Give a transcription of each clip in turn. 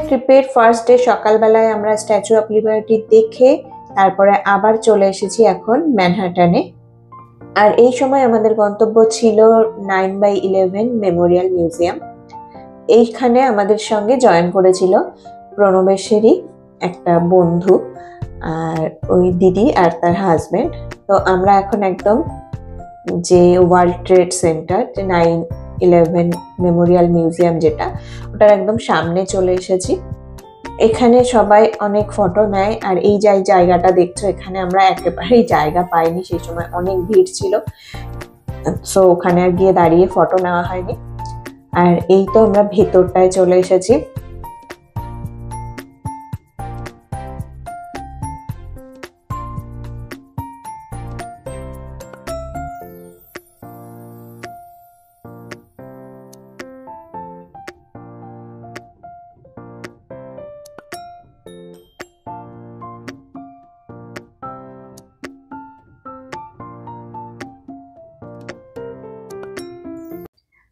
ট্রিপের first day সকালবেলায় আমরা স্ট্যাচু অফ লিবার্টি দেখে তারপরে আবার চলে এসেছি এখন ম্যানহাটনে। আর এই সময় আমাদের গন্তব্য ছিল 9/11 মেমোরিয়াল মিউজিয়াম। এইখানে আমাদের সঙ্গে জয়েন করেছিল প্রণবেশেরই একটা বন্ধু আর ওই দিদি আর তার হাজবেন্ড। তো আমরা এখন একদম যে ওয়ার্ল্ড ট্রেড সেন্টার, যে 9/11 মেমোরিয়াল মিউজিয়াম যেটা, ওটার একদম সামনে চলে এসেছি। এখানে সবাই অনেক ফটো নেয়। আর এই যে জায়গাটা দেখছো, এখানে আমরা একেবারেই জায়গা পাইনি, সেই সময় অনেক ভিড় ছিল, সো ওখানে আর গিয়ে দাঁড়িয়ে ফটো নেওয়া হয়নি। আর এই তো আমরা ভেতরটায় চলে এসেছি।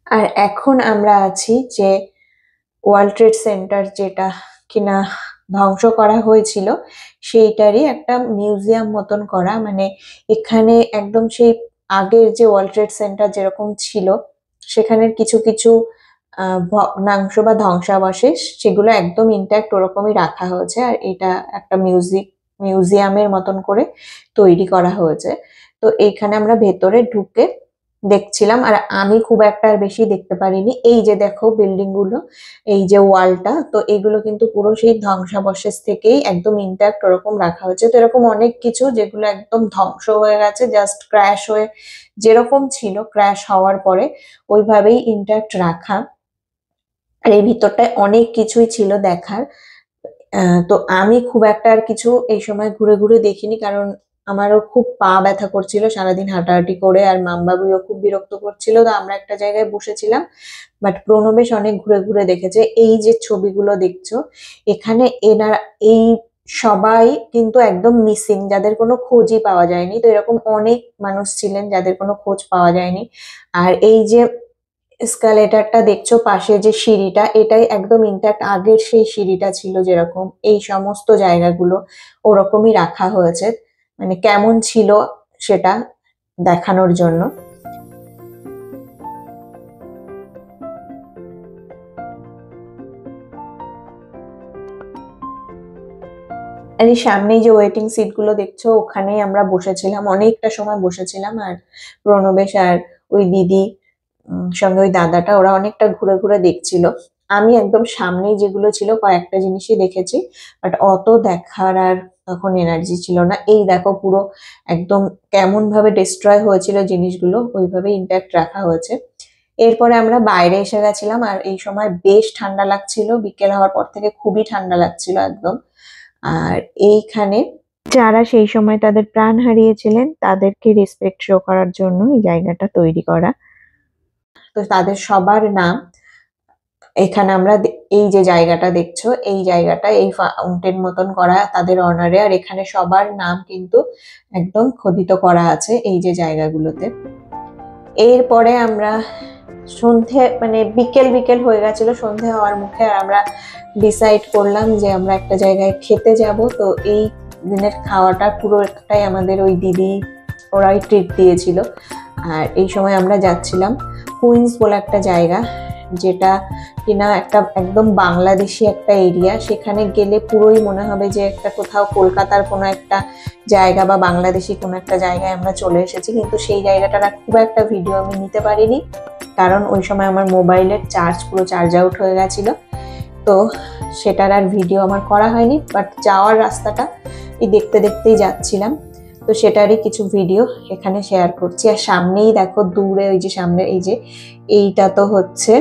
আর এখন আমরা আছি যে ওয়ার্ল্ড ট্রেড সেন্টার যেটা কিনা ধ্বংস করা হয়েছিল, সেইটারই একটা মিউজিয়াম মতন করা। মানে এখানে একদম সেই আগের যে ওয়ার্ল্ড ট্রেড সেন্টার যেরকম ছিল, সেখানের কিছু কিছু ভগ্নাংশ বা ধ্বংসাবশেষ, সেগুলো একদম ইনট্যাক্ট ওরকমই রাখা হয়েছে। আর এটা একটা মিউজিয়ামের মতন করে তৈরি করা হয়েছে। তো এইখানে আমরা ভেতরে ঢুকে দেখছিলাম, আর আমি খুব একটা আর বেশি দেখতে পারিনি। এই যে দেখো বিল্ডিং গুলো, এই যে ওয়ালটা, তো এগুলো কিন্তু পুরো সেই ধ্বংসাবশেষ থেকেই একদম ইনট্যাক্ট ওরকম রাখা হয়েছে। তো এরকম অনেক কিছু যেগুলো একদম ধ্বংস হয়ে গেছে, জাস্ট ক্র্যাশ হয়ে যেরকম ছিল ক্র্যাশ হওয়ার পরে ওইভাবেই ইনট্যাক্ট রাখা। আর এই ভিতরটায় অনেক কিছুই ছিল দেখার। তো আমি খুব একটা আর কিছু এই সময় ঘুরে ঘুরে দেখিনি, কারণ আমারও খুব পা ব্যথা করছিল সারাদিন হাঁটাহাঁটি করে, আর মামবাবুও খুব বিরক্ত করছিল। তো আমরা একটা জায়গায় বসেছিলাম, বাট প্রণবেশ অনেক ঘুরে ঘুরে দেখেছে। এই যে ছবিগুলো দেখছো, এখানে এনারা এই সবাই কিন্তু একদম মিসিং, যাদের কোনো খোঁজই পাওয়া যায়নি। তো এরকম অনেক মানুষ ছিলেন যাদের কোনো খোঁজ পাওয়া যায়নি। আর এই যে এসকালেটরটা দেখছো, পাশে যে সিঁড়িটা, এটাই একদম ইনট্যাক্ট আগের সেই সিঁড়িটা ছিল যেরকম, এই সমস্ত জায়গাগুলো ওরকমই রাখা হয়েছে, মানে কেমন ছিল সেটা দেখানোর জন্য। আর এই সামনেই যে ওয়েটিং সিট গুলো দেখছো, ওখানেই আমরা বসেছিলাম, অনেকটা সময় বসেছিলাম। আর প্রণবেশ আর ওই দিদি সঙ্গে ওই দাদাটা, ওরা অনেকটা ঘুরে ঘুরে দেখছিল। আমি একদম সামনেই যেগুলো ছিল কয়েকটা জিনিসই দেখেছি, বাট অত দেখার আর তখন এনার্জি ছিল না। এই দেখো পুরো একদম কেমন ভাবে ডিস্ট্রয় হয়েছিল জিনিসগুলো, ওইভাবে ইনট্যাক্ট রাখা হয়েছে। এরপরে আমরা বাইরে এসে গেছিলাম, আর এই সময় বেশ ঠান্ডা লাগছিল, বিকেল হওয়ার পর থেকে খুবই ঠান্ডা লাগছিল একদম। আর এইখানে যারা সেই সময় তাদের প্রাণ হারিয়েছিলেন তাদেরকে রেসপেক্ট শো করার জন্য এই জায়গাটা তৈরি করা। তো তাদের সবার নাম এখানে আমরা এই যে জায়গাটা দেখছো, এই জায়গাটা এই ফাউন্টেন মতন করা তাদের অনারে। আর এখানে সবার নাম কিন্তু একদম খোদিত করা আছে এই যে জায়গাগুলোতে। এরপরে আমরা সন্ধে, মানে বিকেল বিকেল হয়ে গেছিল, সন্ধে হওয়ার মুখে, আর আমরা ডিসাইড করলাম যে আমরা একটা জায়গায় খেতে যাব। তো এই দিনের খাওয়াটা পুরোটাই আমাদের ওই দিদি ওরাই ট্রিট দিয়েছিল। আর এই সময় আমরা যাচ্ছিলাম কুইন্স বলে একটা জায়গা, যেটা কিনা একটা একদম বাংলাদেশি একটা এরিয়া। সেখানে গেলে পুরোই মনে হবে যে একটা কোথাও কলকাতার কোনো একটা জায়গা বা বাংলাদেশি কোনো একটা জায়গায় আমরা চলে এসেছি। কিন্তু সেই জায়গাটার খুব একটা ভিডিও আমি নিতে পারিনি, কারণ ওই সময় আমার মোবাইলের চার্জ পুরো চার্জ আউট হয়ে গেছিল। তো সেটার আর ভিডিও আমার করা হয়নি, বাট যাওয়ার রাস্তাটা এই দেখতে দেখতেই যাচ্ছিলাম, তো সেটারই কিছু ভিডিও এখানে শেয়ার করছি। আর সামনেই দেখো দূরে ওই যে সামনে এই যে এইটা তো হচ্ছে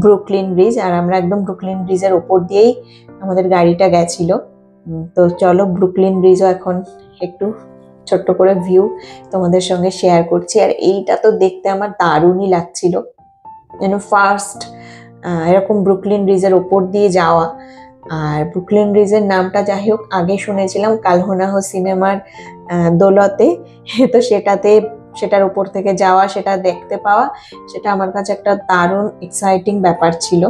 ব্রুকলিন ব্রিজ। আর আমরা একদম ব্রুকলিন ব্রিজের ওপর দিয়েই আমাদের গাড়িটা গেছিল। তো চলো ব্রুকলিন ব্রিজও এখন একটু ছোট্ট করে ভিউ তোমাদের সঙ্গে শেয়ার করছি। আর এইটা তো দেখতে আমার দারুণই লাগছিল, যেন ফার্স্ট এরকম ব্রুকলিন ব্রিজের ওপর দিয়ে যাওয়া। আর ব্রুকলিন ব্রিজের নামটা যাই হোক আগে শুনেছিলাম কাল হো না হো সিনেমার দৌলতে, তো সেটার উপর থেকে যাওয়া, সেটা দেখতে পাওয়া, সেটা আমার কাছে একটা দারুণ এক্সাইটিং ব্যাপার ছিল।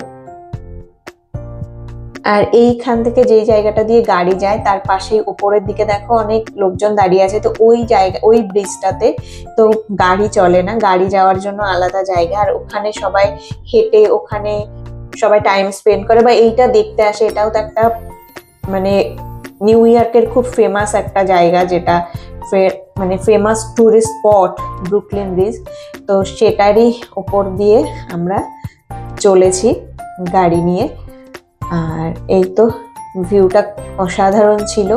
আর এইখান থেকে যে জায়গাটা দিয়ে গাড়ি যায় তার পাশেই উপরের দিকে দেখো অনেক লোকজন দাঁড়িয়ে আছে। তো ওই জায়গা, ওই ব্রিজটাতে তো গাড়ি চলে না, গাড়ি যাওয়ার জন্য আলাদা জায়গা। আর ওখানে সবাই হেঁটে ওখানে সবাই টাইম স্পেন্ড করে বা এইটা দেখতে আসে। এটাও তো একটা মানে নিউ ইয়র্কের খুব ফেমাস একটা জায়গা, যেটা মানে famous tourist spot Brooklyn bridge. তো সেটারই ওপর দিয়ে আমরা চলেছি গাড়ি নিয়ে। আর এই তো ভিউটা অসাধারণ ছিল।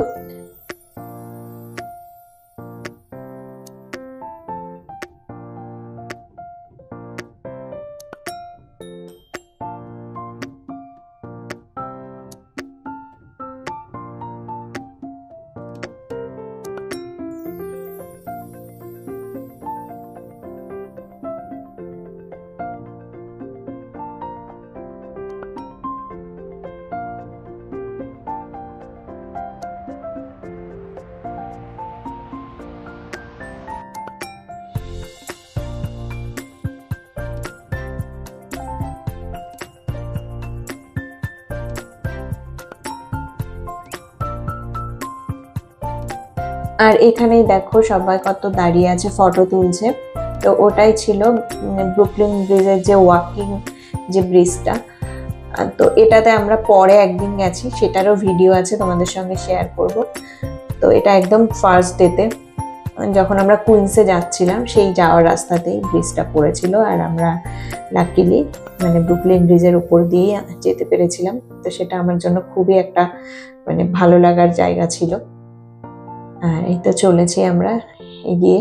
আর এখানেই দেখো সবাই কত দাঁড়িয়ে আছে, ফটো তুলছে। তো ওটাই ছিল ব্রুকলিন ব্রিজের যে ওয়াকিং যে ব্রিজটা। তো এটাতে আমরা পরে একদিন গেছি, সেটারও ভিডিও আছে, তোমাদের সঙ্গে শেয়ার করব। তো এটা একদম ফার্স্ট ডেতে যখন আমরা কুইন্সে যাচ্ছিলাম, সেই যাওয়ার রাস্তাতেই ব্রিজটা পড়েছিল। আর আমরা লাকিলি মানে ব্রুকলিন ব্রিজের উপর দিয়ে যেতে পেরেছিলাম। তো সেটা আমার জন্য খুবই একটা মানে ভালো লাগার জায়গা ছিল। আর এই তো চলেছি আমরা এগিয়ে।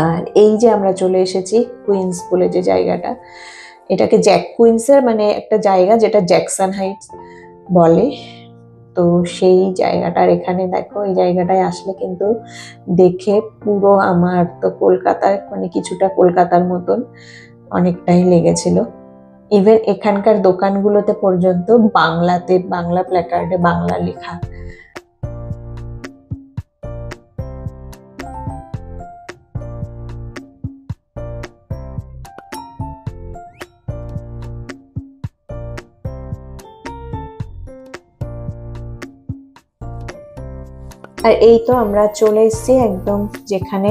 আর এই যে আমরা চলে এসেছি কুইন্স বলে যে জায়গাটা, এটাকে জ্যাক কুইন্সের মানে একটা জায়গা, যেটা জ্যাকসন হাইটস বলে। তো সেই জায়গাটার এখানে দেখো, এই জায়গাটায় আসলে কিন্তু দেখে পুরো আমার তো কলকাতার মানে কিছুটা কলকাতার মতন অনেকটাই লেগেছিল। ইভেন এখানকার দোকানগুলোতে পর্যন্ত বাংলাতে, বাংলা প্ল্যাকার্ডে বাংলা লেখা। আর এই তো আমরা চলে এসেছি একদম যেখানে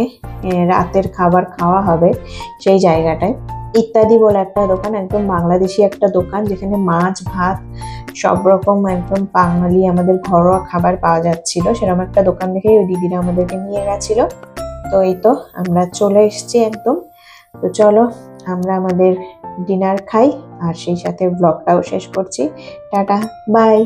রাতের খাবার খাওয়া হবে সেই জায়গাটায়। ইত্যাদি বলে একটা দোকান, একদম বাংলাদেশি একটা দোকান, যেখানে মাছ ভাত সব রকম একদম বাঙালি আমাদের ঘরোয়া খাবার পাওয়া যাচ্ছিল। সেরকম একটা দোকান দেখে ওই দিদিরা আমাদেরকে নিয়ে গেছিল। তো এই তো আমরা চলে এসেছি একদম। তো চলো আমরা আমাদের ডিনার খাই, আর সেই সাথে ব্লগটাও শেষ করছি। Tata, by.